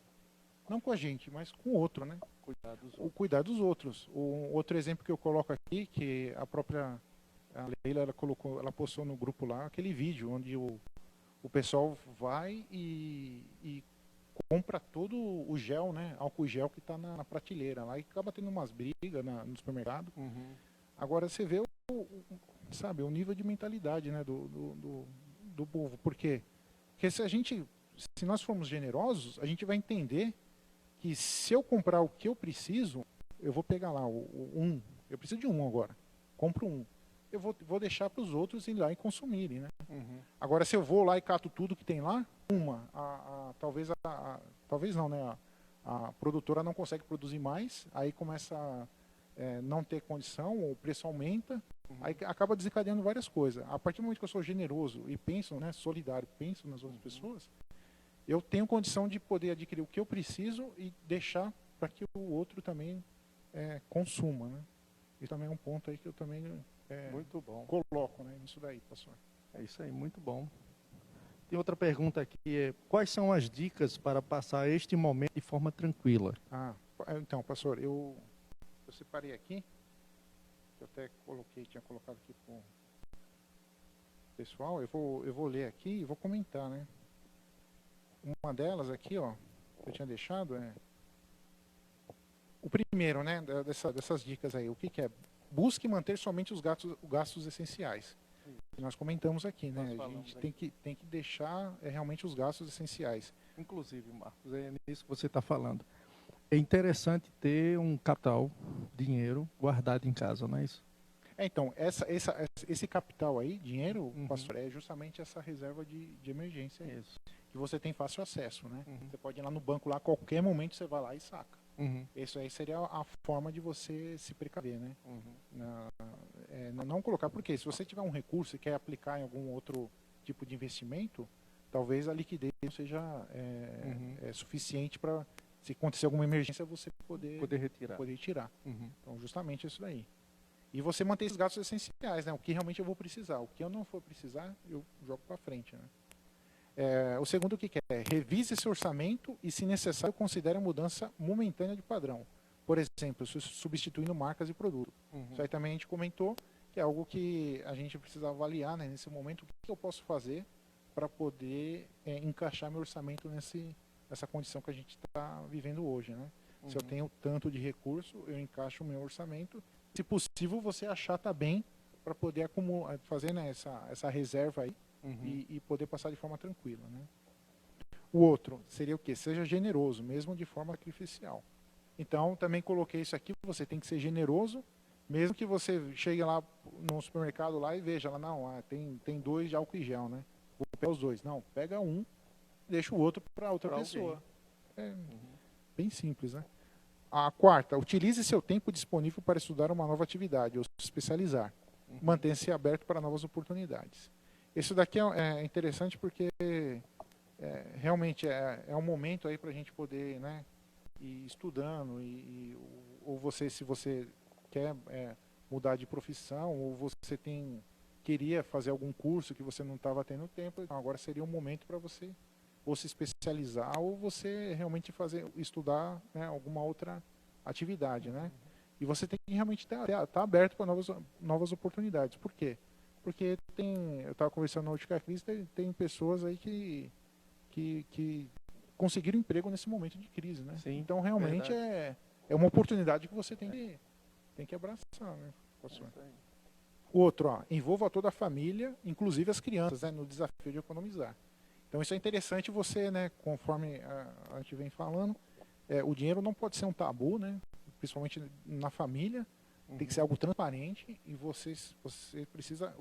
não com a gente, mas com o outro, né? Cuidar dos outros. Outro exemplo que eu coloco aqui, que a própria Leila, ela postou no grupo lá, aquele vídeo onde o pessoal vai e compra todo o gel, né? Álcool gel que está na prateleira lá e acaba tendo umas brigas no supermercado. Agora você vê o nível de mentalidade, né, do povo. Por quê? Porque se nós formos generosos, a gente vai entender que se eu comprar o que eu preciso, eu vou pegar lá eu preciso de um agora, compro um. Eu vou deixar para os outros ir lá e consumirem, né? Agora, se eu vou lá e cato tudo que tem lá, talvez não, né? A produtora não consegue produzir mais, aí começa a não ter condição, o preço aumenta, aí acaba desencadeando várias coisas. A partir do momento que eu sou generoso e penso, né, solidário, penso nas outras pessoas, eu tenho condição de poder adquirir o que eu preciso e deixar para que o outro também consuma, né? E também é um ponto aí que eu também muito bom. Coloco, né, nisso daí, pastor. É isso aí, muito bom. Tem outra pergunta aqui, quais são as dicas para passar este momento de forma tranquila? Então, pastor, eu separei aqui, eu até tinha colocado aqui para o pessoal, eu vou ler aqui e vou comentar, né? Uma delas aqui, ó, que eu tinha deixado o primeiro, né, dessas dicas aí, o que é? Busque manter somente os gastos essenciais. Nós comentamos aqui, né? A gente tem que deixar realmente os gastos essenciais. Inclusive, Marcos, é nisso que você está falando. É interessante ter um capital, dinheiro, guardado em casa, não é isso? Então, esse capital aí, dinheiro, pastor, é justamente essa reserva de emergência aí, que você tem fácil acesso, né? Você pode ir lá no banco, lá, a qualquer momento você vai lá e saca. Isso aí seria a forma de você se precaver, né? Não colocar, porque se você tiver um recurso e quer aplicar em algum outro tipo de investimento, talvez a liquidez não seja suficiente para, se acontecer alguma emergência, você poder retirar. Então, justamente isso daí. E você manter esses gastos essenciais, né? O que realmente eu vou precisar. O que eu não for precisar, eu jogo para frente, né? O segundo, o que é? Revise esse orçamento e, se necessário, considere a mudança momentânea de padrão. Por exemplo, substituindo marcas e produtos. Isso aí também a gente comentou, que é algo que a gente precisa avaliar, né, nesse momento. O que eu posso fazer para poder encaixar meu orçamento nessa condição que a gente está vivendo hoje, né? Se eu tenho tanto de recurso, eu encaixo o meu orçamento. Se possível, você achar também para poder fazer, né, essa reserva aí e poder passar de forma tranquila, né? O outro seria o quê? Seja generoso, mesmo de forma sacrificial. Então, também coloquei isso aqui, você tem que ser generoso, mesmo que você chegue lá no supermercado lá e veja lá, não, tem 2 de álcool e gel, né? Vou pegar os 2. Não, pega um, deixa o outro para outra pessoa. É bem simples, né? A quarta, utilize seu tempo disponível para estudar uma nova atividade ou se especializar. Mantenha-se aberto para novas oportunidades. Isso daqui é interessante porque realmente é um momento aí para a gente poder, né, ir estudando ou você, se você quer mudar de profissão ou você queria fazer algum curso que você não estava tendo tempo, então agora seria um momento para você ou se especializar ou você realmente estudar, né, alguma outra atividade, né? E você tem que realmente estar aberto para novas oportunidades. Por quê? Porque eu estava conversando na Ótica Cris, tem pessoas aí que conseguiram emprego nesse momento de crise, né? Sim, então realmente verdade. é uma oportunidade que você tem que abraçar, né, professor? Outro, envolva toda a família, inclusive as crianças, né, no desafio de economizar. Então isso é interessante você, né, conforme a gente vem falando, o dinheiro não pode ser um tabu, né, principalmente na família, tem que ser algo transparente e você precisa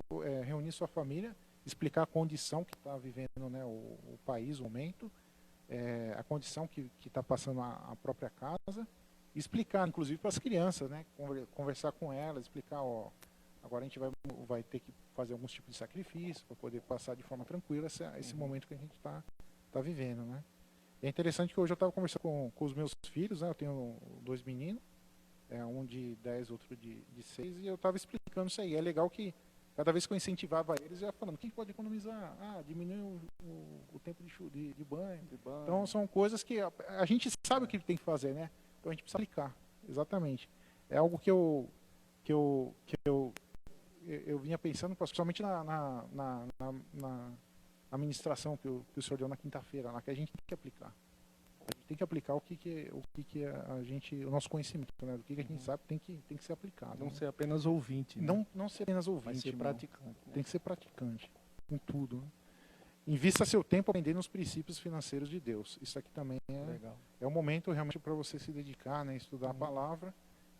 reunir sua família, explicar a condição que está vivendo, né, o país, o momento, a condição que está passando a própria casa, e explicar, inclusive, para as crianças, né, conversar com elas, explicar, agora a gente vai ter que fazer alguns tipos de sacrifício para poder passar de forma tranquila esse momento que a gente está vivendo, né? E é interessante que hoje eu estava conversando com os meus filhos, né? Eu tenho 2 meninos, um de 10, outro de 6, e eu estava explicando isso aí. É legal que cada vez que eu incentivava eles, eu ia falando, quem pode economizar? Diminuir o tempo de banho. Então são coisas que a gente sabe o que tem que fazer, né? Então a gente precisa aplicar, exatamente. É algo que eu vinha pensando, principalmente na ministração que o senhor deu na quinta-feira, lá que a gente tem que aplicar. A gente tem que aplicar o que o nosso conhecimento, né? O que a gente sabe tem que ser aplicado. Não né? ser apenas ouvinte. Né? Não ser apenas ouvinte. Vai ser praticante. Né? Tem que ser praticante em tudo. Né? Invista seu tempo aprendendo os princípios financeiros de Deus. Isso aqui também é um momento realmente para você se dedicar, né? Estudar a palavra.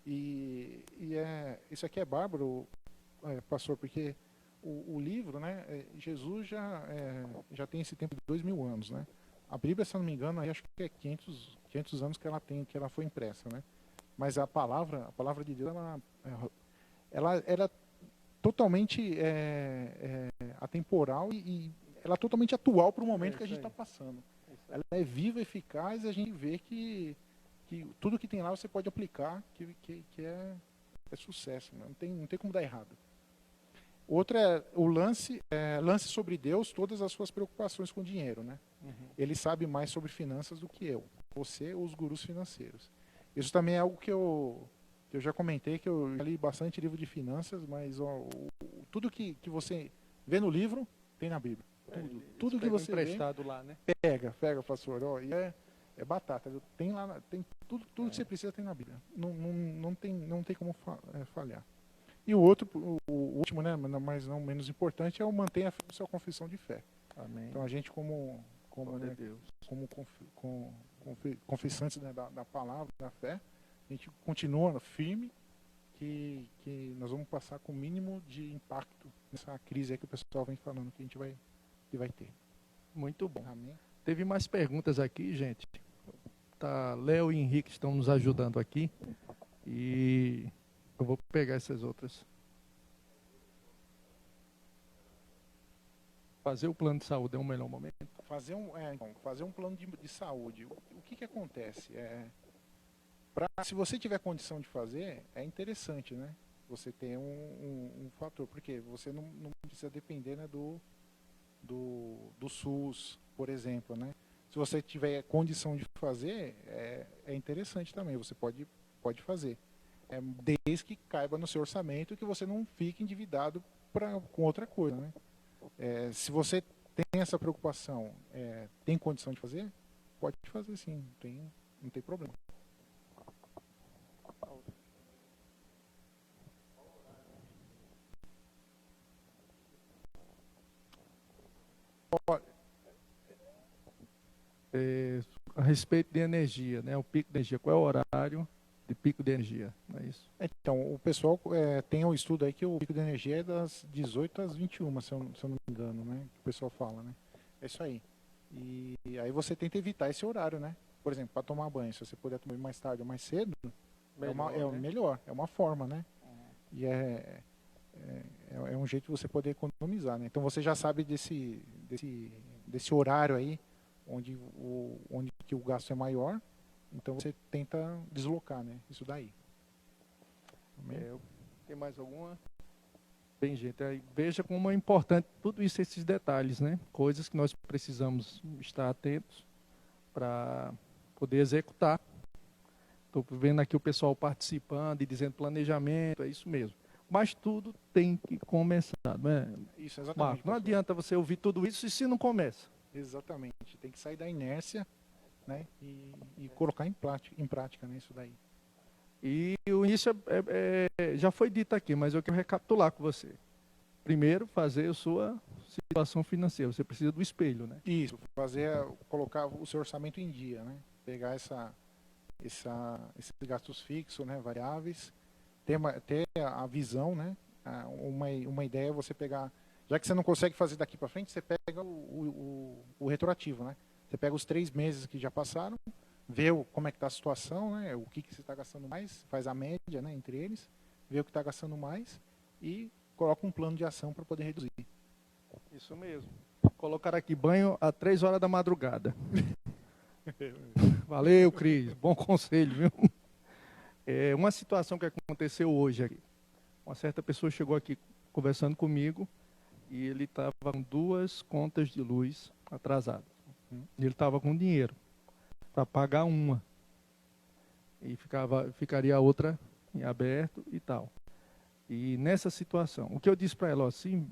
Isso aqui é bárbaro, pastor, porque o livro, né? Jesus já tem esse tempo de 2000 anos, né? A Bíblia, se eu não me engano, aí acho que é 500 anos que ela foi impressa, né? Mas a palavra de Deus, ela é totalmente atemporal e ela é totalmente atual para o momento que a gente está passando. Ela é viva, eficaz, e a gente vê que tudo que tem lá você pode aplicar, que é sucesso, né? Não tem como dar errado. Outra é o lance sobre Deus, todas as suas preocupações com dinheiro, né? Ele sabe mais sobre finanças do que eu, você ou os gurus financeiros. Isso também é algo que eu já comentei, que eu li bastante livro de finanças, mas tudo que você vê no livro, tem na Bíblia. Tudo que você emprestado lá, né? Pega, pastor. E é batata. Tem lá, tem tudo que você precisa tem na Bíblia. Não tem como falhar. E o último, né, mas não menos importante, é o mantenha a sua confissão de fé. Amém. Então a gente como confessantes, né, da palavra, da fé, a gente continua firme que nós vamos passar com o mínimo de impacto nessa crise aí que o pessoal vem falando que a gente vai ter. Muito bom. Amém. Teve mais perguntas aqui, gente. Léo e Henrique estão nos ajudando aqui. E eu vou pegar essas outras. Fazer o plano de saúde é o melhor momento? Fazer um plano de saúde. O que acontece? Se você tiver condição de fazer, é interessante, né? Você ter um fator, porque você não precisa depender, né, do SUS, por exemplo, né? Se você tiver condição de fazer, é interessante também, você pode fazer. Desde que caiba no seu orçamento e que você não fique endividado com outra coisa, né? Se você tem essa preocupação, tem condição de fazer, pode fazer sim, não tem problema. a respeito de energia, né? O pico de energia. Qual é o horário de pico de energia? Não é isso? Então, o pessoal tem um estudo aí que o pico de energia é das 18 às 21, se eu não me engano, né? Que o pessoal fala, né? É isso aí. E aí você tenta evitar esse horário, né? Por exemplo, para tomar banho, se você puder tomar mais tarde ou mais cedo, Melhor, né? melhor, é uma forma, né? E é um jeito de você poder economizar, né? Então você já sabe desse horário aí, onde que o gasto é maior, então você tenta deslocar, né? Isso daí. Tem mais alguma? Bem, gente, aí veja como é importante tudo isso, esses detalhes, né? Coisas que nós precisamos estar atentos para poder executar. Estou vendo aqui o pessoal participando e dizendo planejamento, é isso mesmo. Mas tudo tem que começar, não é? Isso, exatamente. Marco, não adianta você ouvir tudo isso e se não começa. Exatamente. Tem que sair da inércia, né? E colocar em prática, né? Isso daí. E o início já foi dito aqui, mas eu quero recapitular com você. Primeiro, fazer a sua situação financeira. Você precisa do espelho, né? Isso, colocar o seu orçamento em dia, né? Pegar esses gastos fixos, né? Variáveis, ter a visão, né? Uma ideia é você pegar, já que você não consegue fazer daqui para frente, você pega o retroativo, né? Você pega os 3 meses que já passaram, vê como é que está a situação, né? O que você está gastando mais, faz a média, né, entre eles, vê o que está gastando mais e coloca um plano de ação para poder reduzir. Isso mesmo. Colocar aqui banho às 3 horas da madrugada. Valeu, Cris. Bom conselho, viu? Uma situação que aconteceu hoje aqui. Uma certa pessoa chegou aqui conversando comigo e ele estava com 2 contas de luz atrasadas. Ele estava com dinheiro para pagar uma. E ficaria a outra em aberto e tal. E nessa situação, o que eu disse para ela, ó, se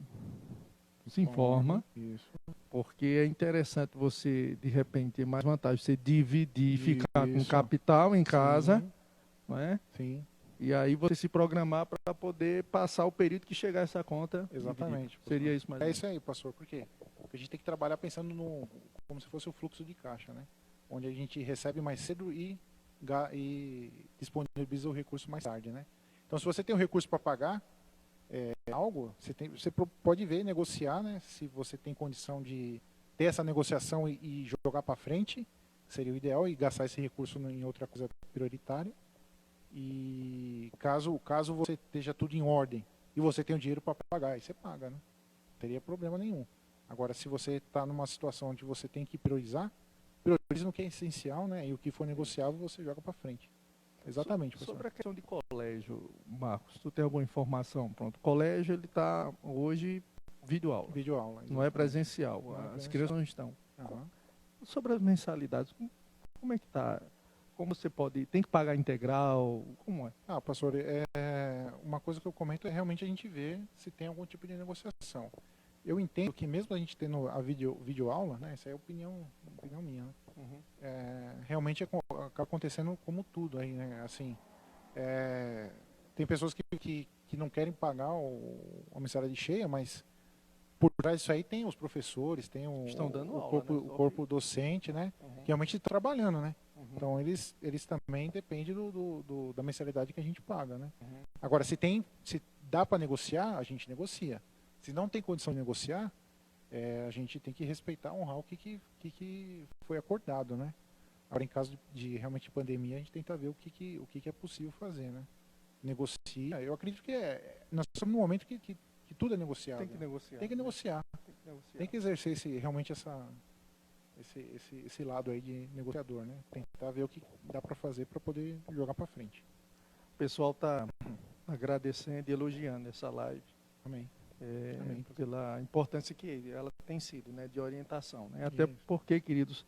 informa, Isso. porque é interessante você, de repente, ter mais vantagem, você dividir e ficar com Isso. capital em casa, Sim. não é? Sim. E aí você se programar para poder passar o período que chegar essa conta. Exatamente. Seria isso mais ou menos. Isso aí, pastor. Por quê? Porque a gente tem que trabalhar pensando como se fosse o fluxo de caixa, né? Onde a gente recebe mais cedo e disponibiliza o recurso mais tarde, né? Então, se você tem um recurso para pagar algo, você pode ver, negociar, né? Se você tem condição de ter essa negociação e jogar para frente, seria o ideal, e gastar esse recurso em outra coisa prioritária. E caso você esteja tudo em ordem e você tem o dinheiro para pagar, aí você paga, né? Não teria problema nenhum. Agora, se você está numa situação onde você tem que priorizar, priorize no que é essencial, né? E o que for negociável, você joga para frente. Exatamente, professor. Sobre a questão de colégio, Marcos, tu tem alguma informação? Pronto, o colégio ele está hoje videoaula. Videoaula. Não é presencial. As crianças não estão. Sobre as mensalidades, como é que está? Como você pode... Tem que pagar integral? Como é? Pastor, uma coisa que eu comento é realmente a gente ver se tem algum tipo de negociação. Eu entendo que mesmo a gente tendo a videoaula, né, essa é a opinião minha, né? Realmente acaba acontecendo como tudo aí, né? Assim, tem pessoas que não querem pagar a mensalidade cheia, mas por trás disso aí tem os professores, tem Estão dando aula, corpo, né? o corpo docente, né? Que realmente está trabalhando, né? Então eles também dependem da mensalidade que a gente paga, né? Agora, se dá para negociar, a gente negocia. Se não tem condição de negociar, a gente tem que respeitar, honrar o que foi acordado, né? Agora, em caso de realmente pandemia, a gente tenta ver o que é possível fazer, né? Negocia. Eu acredito que nós estamos num momento que tudo é negociável. Tem que negociar. Tem que negociar. Tem que exercer realmente esse lado aí de negociador, né? Tentar ver o que dá para fazer para poder jogar para frente. O pessoal está agradecendo e elogiando essa live. Amém. Pela importância que ela tem sido, né, de orientação. Né? Até porque, queridos,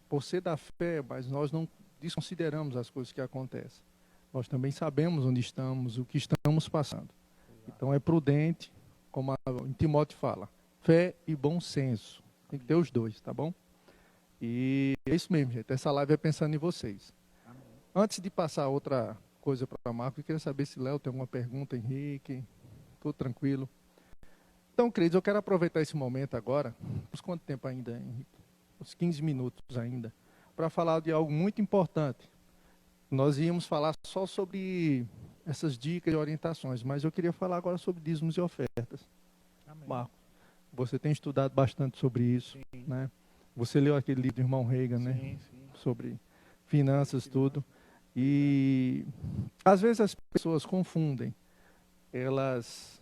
por ser da fé, mas nós não desconsideramos as coisas que acontecem. Nós também sabemos onde estamos, o que estamos passando. Então é prudente, como o Timóteo fala, fé e bom senso. Tem que ter os dois, tá bom? E é isso mesmo, gente. Essa live é pensando em vocês. Amém. Antes de passar outra coisa para Marcos, eu queria saber se Léo tem alguma pergunta, Henrique. Tudo tranquilo. Então, queridos, eu quero aproveitar esse momento agora. Quanto tempo ainda, Henrique? uns 15 minutos ainda, para falar de algo muito importante. Nós íamos falar só sobre essas dicas e orientações, mas eu queria falar agora sobre dízimos e ofertas. Amém. Marco, você tem estudado bastante sobre isso, Sim. né? Você leu aquele livro do irmão Reagan, né? Sim. Sobre finanças, tudo. E às vezes as pessoas confundem. Elas,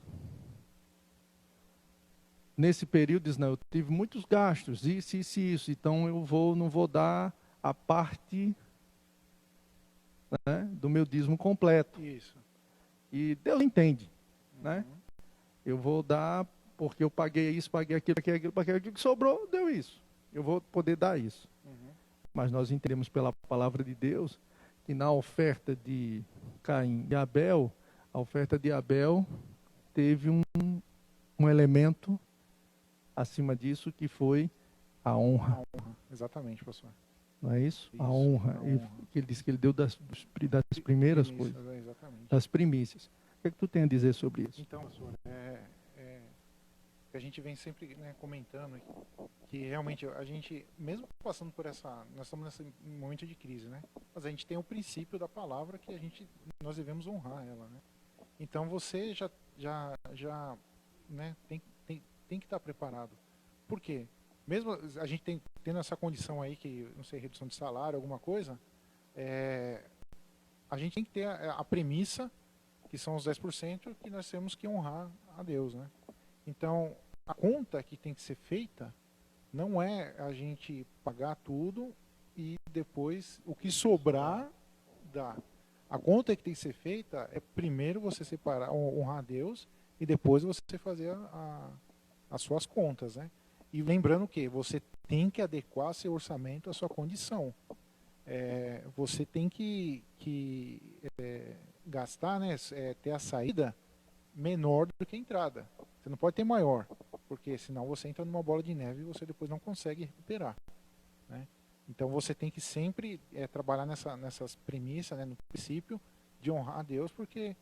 nesse período, dizem, não, eu tive muitos gastos, isso, então eu não vou dar a parte, né, do meu dízimo completo. Isso. E Deus entende, né? Eu vou dar porque eu paguei isso, paguei aquilo que sobrou, deu isso. Eu vou poder dar isso. Mas nós entendemos pela palavra de Deus que na oferta de Caim e Abel, a oferta de Abel teve um elemento acima disso que foi a honra. A honra. Exatamente, pastor. Não é isso? A Isso, honra. a honra. Ele disse que ele deu das primeiras coisas, Exatamente. das primícias. O que é que tu tem a dizer sobre isso? Então, pastor, que a gente vem sempre, né, comentando aqui, que realmente a gente, mesmo passando por nós estamos nesse momento de crise, né? Mas a gente tem o princípio da palavra que nós devemos honrar ela, né? Então você já né, tem que estar preparado. Por quê? Mesmo a gente tendo essa condição aí que, não sei, redução de salário, alguma coisa, a gente tem que ter a premissa, que são os 10%, que nós temos que honrar a Deus, né? Então, a conta que tem que ser feita não é a gente pagar tudo e depois o que sobrar dá. A conta que tem que ser feita é primeiro você separar, honrar a Deus e depois você fazer as suas contas, né? E lembrando que você tem que adequar seu orçamento à sua condição. Você tem que gastar, né, ter a saída menor do que a entrada. Você não pode ter maior, porque senão você entra numa bola de neve e você depois não consegue recuperar, né? Então você tem que sempre trabalhar nessas premissas, né, no princípio de honrar a Deus, porque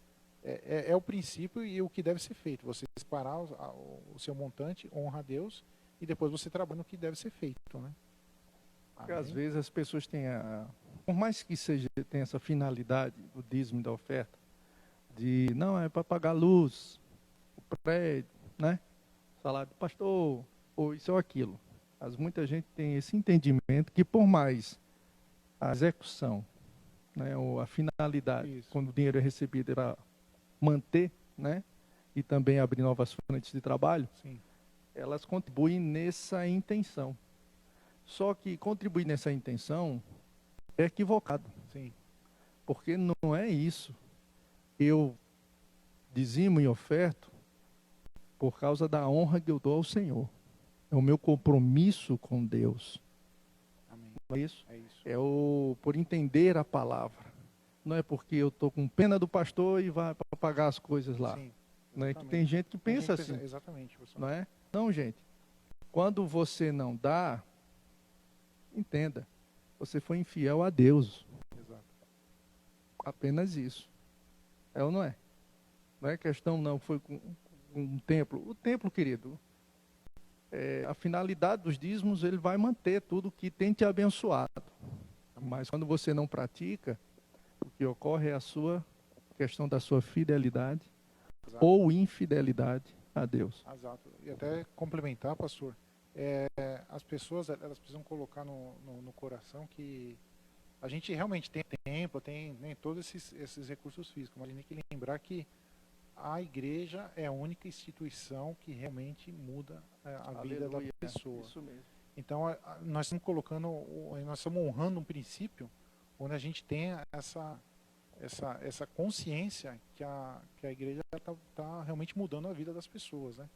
é o princípio e o que deve ser feito. Você separar o seu montante, honra a Deus e depois você trabalha no que deve ser feito, né? Porque às vezes as pessoas têm por mais que tenha essa finalidade do dízimo e da oferta, de não, é para pagar luz, o prédio, né? Salário do pastor, ou isso ou aquilo. Mas muita gente tem esse entendimento que por mais a execução, né, ou a finalidade, Isso. quando o dinheiro é recebido é para manter, né, e também abrir novas frentes de trabalho, Sim. elas contribuem nessa intenção. Só que contribuir nessa intenção é equivocado. Sim. Porque não é isso. Eu dizimo e oferto por causa da honra que eu dou ao Senhor. É o meu compromisso com Deus. Amém. Não é isso? É isso. Por entender a palavra. Não é porque eu estou com pena do pastor e vai para pagar as coisas lá. Sim, não é que tem gente que pensa assim. Exatamente, professor. Não é? Não, gente. Quando você não dá, entenda, você foi infiel a Deus. Exato. Apenas isso. É ou não é? Não é questão, não, foi com um templo. O templo, querido, a finalidade dos dízimos, ele vai manter tudo que tem te abençoado. Mas quando você não pratica, o que ocorre é a sua questão da sua fidelidade Exato. ou infidelidade a Deus. Exato. E até complementar, pastor, as pessoas elas precisam colocar no coração que a gente realmente tem templo, tem, né, todos esses recursos físicos, mas a gente tem que lembrar que a igreja é a única instituição que realmente muda a vida da pessoa. Isso mesmo. Então, nós estamos nós estamos honrando um princípio onde a gente tem essa consciência que a igreja está realmente mudando a vida das pessoas, né?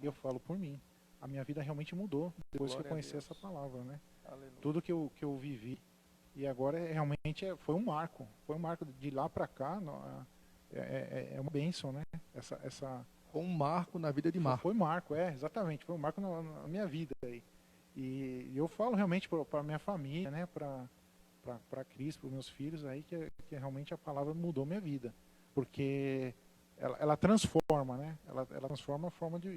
E eu falo por mim, a minha vida realmente mudou depois que eu conheci essa palavra, né? Aleluia. Tudo que eu vivi e agora realmente foi um marco de lá para cá. É uma bênção, né? Foi um marco na vida de Marco. Foi marco, exatamente. Foi um marco na minha vida aí. E eu falo realmente para minha família, né? Para Cris, para os meus filhos aí, que realmente a palavra mudou minha vida. Porque ela transforma, né? Ela transforma a forma do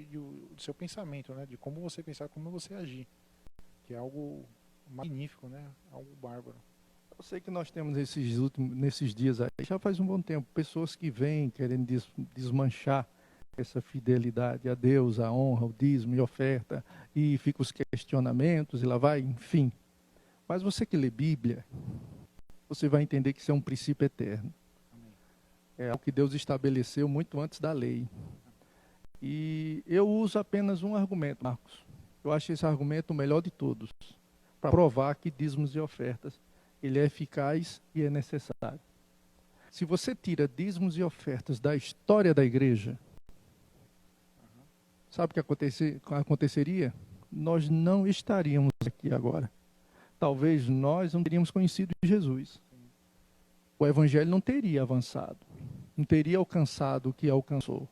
seu pensamento, né? De como você pensar, como você agir. que é algo magnífico, né? Algo bárbaro. Eu sei que nós temos nesses dias aí, já faz um bom tempo, pessoas que vêm querendo desmanchar essa fidelidade a Deus, a honra, o dízimo e oferta, e fica os questionamentos, e lá vai, enfim. Mas você que lê Bíblia, você vai entender que isso é um princípio eterno. Amém. É algo que Deus estabeleceu muito antes da lei. E eu uso apenas um argumento, Marcos. Eu acho esse argumento o melhor de todos, para provar que dízimos e ofertas, ele é eficaz e é necessário. Se você tira dízimos e ofertas da história da igreja, sabe o que aconteceria? Nós não estaríamos aqui agora. Talvez nós não teríamos conhecido Jesus. O evangelho não teria avançado, não teria alcançado o que alcançou.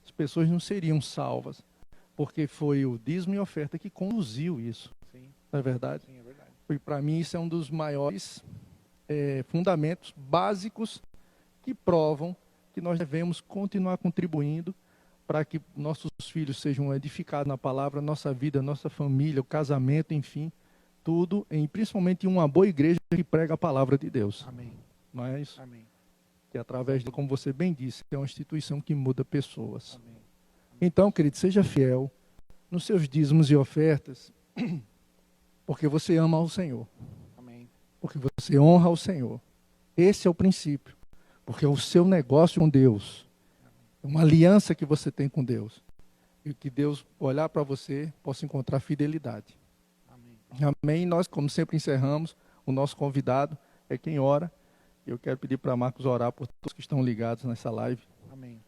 As pessoas não seriam salvas, porque foi o dízimo e oferta que conduziu isso. Sim. Não é verdade? Sim, é verdade. E para mim isso é um dos maiores fundamentos básicos que provam que nós devemos continuar contribuindo para que nossos filhos sejam edificados na palavra, nossa vida, nossa família, o casamento, enfim, tudo, principalmente em uma boa igreja que prega a palavra de Deus. Amém. Não é isso? Amém. Que através de, como você bem disse, é uma instituição que muda pessoas. Amém. Então, querido, seja fiel nos seus dízimos e ofertas, porque você ama ao Senhor. Amém. Porque você honra ao Senhor. Esse é o princípio. Porque é o seu negócio com Deus. É uma aliança que você tem com Deus. E que Deus, olhar para você, possa encontrar fidelidade. Amém. Amém. E nós, como sempre, encerramos. O nosso convidado é quem ora. Eu quero pedir para Marcos orar por todos que estão ligados nessa live. Amém.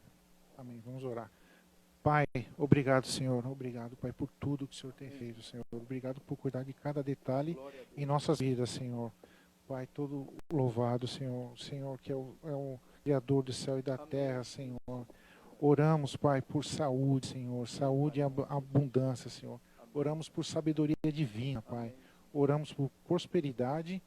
Amém. Vamos orar. Pai, obrigado, Senhor. Obrigado, Pai, por tudo que o Senhor tem feito, Senhor. Obrigado por cuidar de cada detalhe em nossas vidas, Senhor. Pai, todo louvado, Senhor. Senhor, que é o Criador do céu e da terra, Senhor. Oramos, Pai, por saúde, Senhor. Saúde e abundância, Senhor. Oramos por sabedoria divina, Pai. Oramos por prosperidade,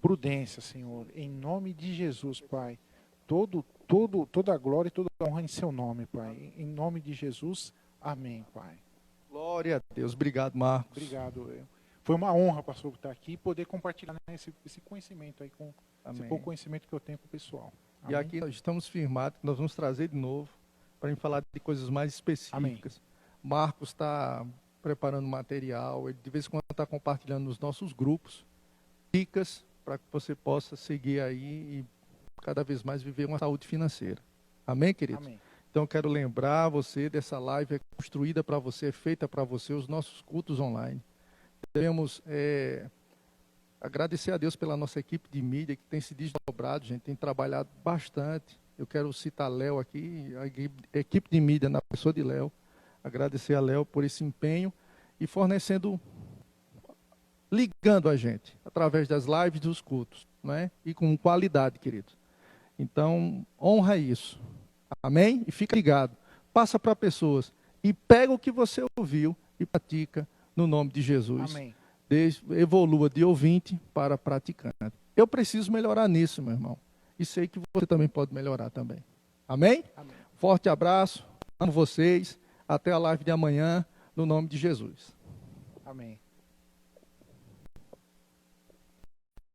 prudência, Senhor. Em nome de Jesus, Pai. Toda a glória e toda a honra em seu nome, Pai. Em nome de Jesus, amém, Pai. Glória a Deus. Obrigado, Marcos. Obrigado. Foi uma honra, pastor, estar aqui e poder compartilhar, né, esse conhecimento aí, com esse pouco conhecimento que eu tenho com o pessoal. Amém? E aqui nós estamos firmados que nós vamos trazer de novo para a gente falar de coisas mais específicas. Amém. Marcos está preparando material, ele de vez em quando está compartilhando nos nossos grupos dicas para que você possa seguir aí e cada vez mais viver uma saúde financeira. Amém, queridos? Amém. Então, eu quero lembrar você dessa live, é construída para você, é feita para você, os nossos cultos online. Devemos agradecer a Deus pela nossa equipe de mídia, que tem se desdobrado, gente, tem trabalhado bastante. Eu quero citar Léo aqui, a equipe de mídia na pessoa de Léo. Agradecer a Léo por esse empenho e fornecendo, ligando a gente, através das lives dos cultos, não é? E com qualidade, queridos. Então, honra isso. Amém? E fica ligado. Passa para pessoas. E pega o que você ouviu e pratica no nome de Jesus. Amém. Evolua de ouvinte para praticante. Eu preciso melhorar nisso, meu irmão. E sei que você também pode melhorar também. Amém? Amém. Forte abraço. Amo vocês. Até a live de amanhã, no nome de Jesus. Amém.